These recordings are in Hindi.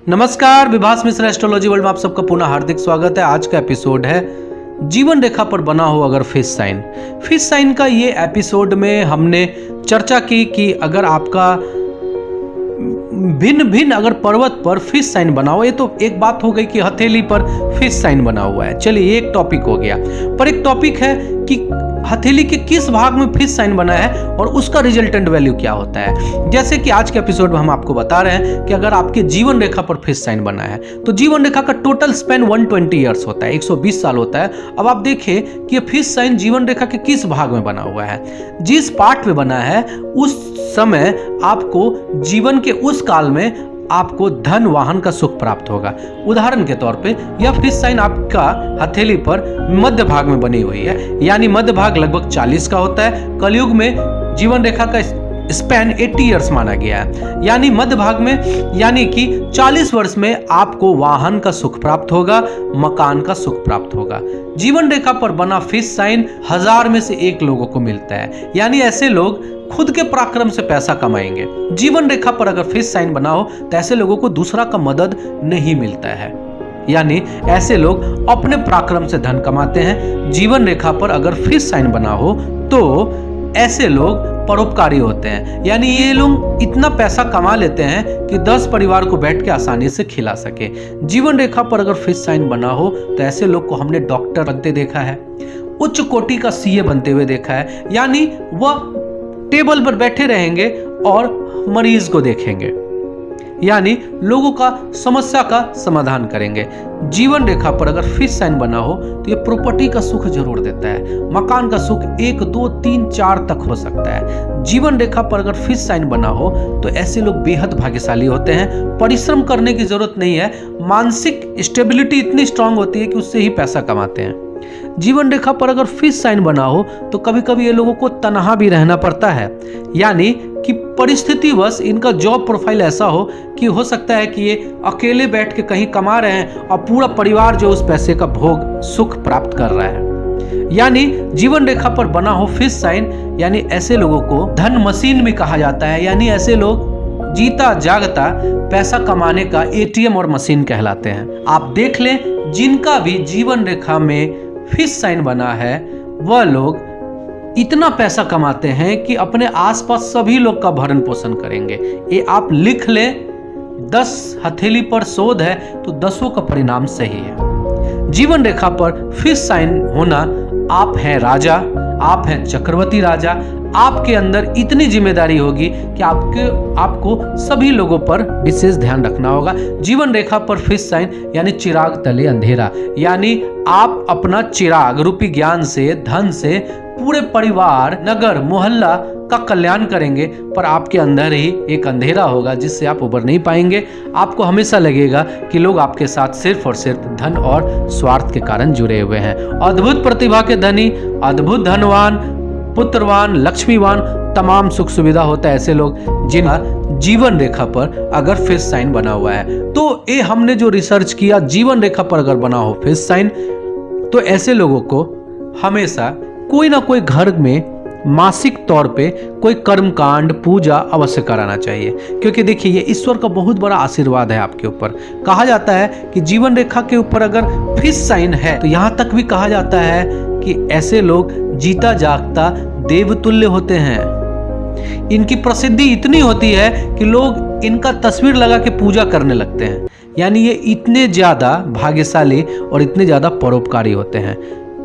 नमस्कार, विभास मिश्रा एस्ट्रोलॉजी वर्ल्ड में आप सबका पुनः हार्दिक स्वागत है। आज का एपिसोड है जीवन रेखा पर बना हो अगर फिश साइन। फिश साइन का ये एपिसोड में हमने चर्चा की कि अगर आपका भिन्न भिन्न अगर पर्वत पर फिश साइन बना हो, ये तो एक बात हो गई कि हथेली पर फिश साइन बना हुआ है। चलिए एक टॉपिक हो गया, पर एक टॉपिक है कि हथेली के किस भाग में फिश साइन बना है और उसका रिजल्टेंट वैल्यू क्या होता है। जैसे कि आज के एपिसोड में हम आपको बता रहे हैं कि अगर आपके जीवन रेखा पर फिश साइन बना है तो जीवन रेखा का टोटल स्पेन 120 ईयर्स होता है, 120 साल होता है। अब आप देखिए कि ये फिश साइन जीवन रेखा के किस भाग में बना हुआ है। जिस पार्ट में बना है उस समय आपको जीवन के उस काल में आपको धन वाहन का सुख प्राप्त होगा। उदाहरण के तौर पे यह फिश साइन आपका हथेली पर मध्य भाग में बनी हुई है, यानी मध्य भाग लगभग 40 का होता है। कलयुग में जीवन रेखा का स्पैन 80 ईयर्स माना गया है, यानी मध्य भाग में, यानी कि 40 वर्ष में आपको वाहन का सुख प्राप्त होगा, मकान का सुख प्राप्त होगा। जीवन रेखा पर बना फिश साइन 1000 में से 1 लोगों को मिलता है, यानी ऐसे लोग खुद के पराक्रम से पैसा कमाएंगे। जीवन रेखा पर अगर फिश साइन बना हो तो ऐसे लोगों को दूसरा का मदद नहीं मिलता है, यानी ऐसे लोग अपने पराक्रम से धन कमाते हैं। जीवन रेखा पर अगर फिश साइन बना हो तो ऐसे लोग परोपकारी होते हैं, यानी ये लोग इतना पैसा कमा लेते हैं कि 10 परिवार को बैठ के आसानी से खिला सके। जीवन रेखा पर अगर फिश साइन बना हो तो ऐसे लोग को हमने डॉक्टर बनते देखा है, उच्च कोटि का सीए बनते हुए देखा है, यानी वह टेबल पर बैठे रहेंगे और मरीज को देखेंगे, यानी लोगों का समस्या का समाधान करेंगे। जीवन रेखा पर अगर फिश साइन बना हो तो ये प्रॉपर्टी का सुख जरूर देता है, मकान का सुख 1, 2, 3, 4 तक हो सकता है। जीवन रेखा पर अगर फिश साइन बना हो तो ऐसे लोग बेहद भाग्यशाली होते हैं। परिश्रम करने की जरूरत नहीं है, मानसिक स्टेबिलिटी इतनी स्ट्रांग होती है कि उससे ही पैसा कमाते हैं। जीवन रेखा पर अगर फिश साइन बना हो तो कभी कभी ये लोगों को तनहा भी रहना पड़ता है, यानी कि परिस्थितिवश इनका जॉब प्रोफाइल ऐसा हो कि हो सकता है कि ये अकेले बैठ के कहीं कमा रहे हैं और पूरा परिवार जो उस पैसे का भोग सुख प्राप्त कर रहा है। यानी जीवन रेखा पर बना हो फिश साइन, यानी ऐसे लोगों को धन मशीन भी कहा जाता है, यानी ऐसे लोग जीता जागता पैसा कमाने का एटीएम और मशीन कहलाते हैं। आप देख लें, जिनका भी जीवन रेखा में फिश साइन बना है वह लोग इतना पैसा कमाते हैं कि अपने आसपास सभी लोग का भरण पोषण करेंगे। ये आप लिख लें, 10 हथेली पर शोध है तो 10 का परिणाम सही है। जीवन रेखा पर फिश साइन होना, आप हैं राजा, आप हैं चक्रवर्ती राजा, आपके अंदर इतनी जिम्मेदारी होगी कि आपको सभी लोगों पर विशेष ध्यान रखना होगा। जीवन रेखा पर फिश साइन यानी चिराग तले अंधेरा, यानी आप अपना चिराग रूपी ज्ञान से, धन से पूरे परिवार, नगर, मोहल्ला का कल्याण करेंगे, पर आपके अंदर ही एक अंधेरा होगा जिससे आप उबर नहीं पाएंगे। आपको हमेशा लगेगा कि लोग आपके साथ सिर्फ और सिर्फ धन और स्वार्थ के कारण जुड़े हुए हैं। अद्भुत प्रतिभा के धनी, अद्भुत धनवान, पुत्रवान, लक्ष्मीवान, तमाम सुख सुविधा होता है ऐसे लोग जिनका जीवन रेखा पर अगर फिश साइन बना हुआ है। तो ये हमने जो रिसर्च किया, जीवन रेखा पर अगर बना हो फिश साइन तो ऐसे लोगों को हमेशा कोई ना कोई घर में मासिक तौर पे कोई कर्मकांड, पूजा अवश्य कराना चाहिए, क्योंकि देखिए ये ईश्वर का बहुत बड़ा आशीर्वाद है आपके ऊपर। कहा जाता है कि जीवन रेखा के ऊपर अगर फिश साइन है तो यहाँ तक भी कहा जाता है कि ऐसे लोग जीता जागता देवतुल्य होते हैं। इनकी प्रसिद्धि इतनी होती है कि लोग इनका तस्वीर लगा के पूजा करने लगते हैं, यानी ये इतने ज्यादा भाग्यशाली और इतने ज्यादा परोपकारी होते हैं।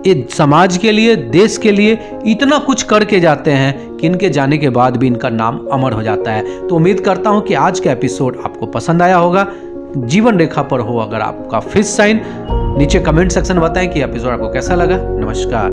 ये समाज के लिए, देश के लिए इतना कुछ करके जाते हैं कि इनके जाने के बाद भी इनका नाम अमर हो जाता है। तो उम्मीद करता हूं कि आज का एपिसोड आपको पसंद आया होगा। जीवन रेखा पर हो अगर आपका फिश साइन, नीचे कमेंट सेक्शन में बताएं कि एपिसोड आपको कैसा लगा। नमस्कार।